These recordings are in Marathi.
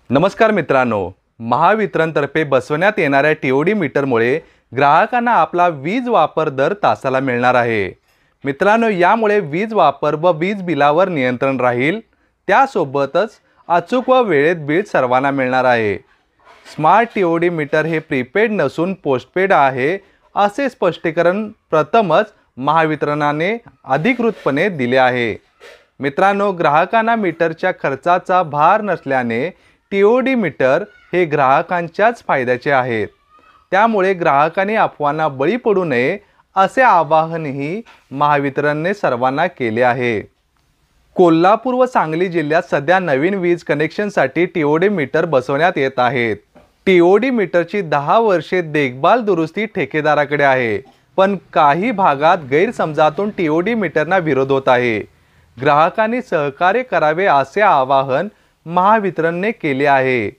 नमस्कार मित्रांनो, महावितरणतर्फे बसवण्यात येणाऱ्या टीओडी मीटरमुळे ग्राहकांना आपला वीज वापर दर तासाला मिळणार आहे। मित्रांनो, यामुळे वीज वापर व वीज बिलावर नियंत्रण राहील, त्यासोबतच अचूक व वेळेत बिल सर्वांना मिळणार आहे। स्मार्ट टीओडी मीटर हे प्रीपेड नसून पोस्टपेड आहे, असे स्पष्टीकरण प्रथमच महावितरणाने अधिकृतपणे दिले आहे। मित्रांनो, ग्राहकांना मीटरच्या खर्चाचा भार नसल्याने टीओडी मीटर हे ग्राहकांच्याच फायद्याचे आहेत। त्यामुळे ग्राहकांनी अफवांना बळी पडू नये असे आवाहनही महावितरणने सर्वांना केले आहे। कोल्हापूर व सांगली जिल्ह्यात सध्या नवीन वीज कनेक्शनसाठी टीओडी मीटर बसवण्यात येत आहेत। टीओडी मीटरची 10 वर्षे देखभाल दुरुस्ती ठेकेदाराकडे आहे, पण काही भागात गैरसमजातून टीओडी मीटरना विरोध होत आहे। ग्राहकांनी सहकार्य करावे असे आवाहन महावितरणने केले आहे।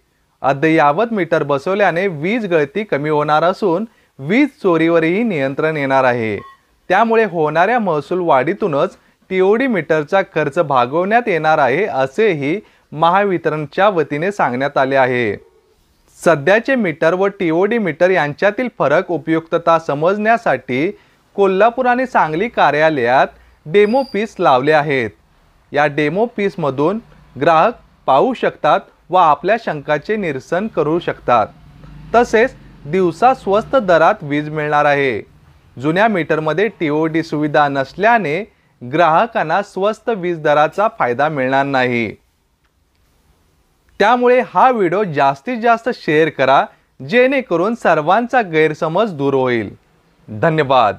अद्ययावत मीटर बसवल्याने वीज गळती कमी होणार असून वीज चोरीवरही नियंत्रण येणार आहे। त्यामुळे होणाऱ्या महसूल वाढीतूनच टीओडी मीटरचा खर्च भागवण्यात येणार आहे, असेही महावितरणच्या वतीने सांगण्यात आले आहे। सध्याचे मीटर व टीओडी मीटर यांच्यातील फरक उपयुक्तता समजण्यासाठी कोल्हापूर आणि सांगली कार्यालयात डेमो पीस लावले आहेत। या डेमो पीसमधून ग्राहक पाहू शकतात व आपल्या शंकाचे निरसन करू शकतात। तसेच दिवसा स्वस्त दरात वीज मिळणार आहे। जुन्या मीटरमध्ये टीओडी सुविधा नसल्याने ग्राहकांना स्वस्त वीज दराचा फायदा मिळणार नाही। त्यामुळे हा व्हिडिओ जास्तीत जास्त शेअर करा, जेणेकरून सर्वांचा गैरसमज दूर होईल। धन्यवाद।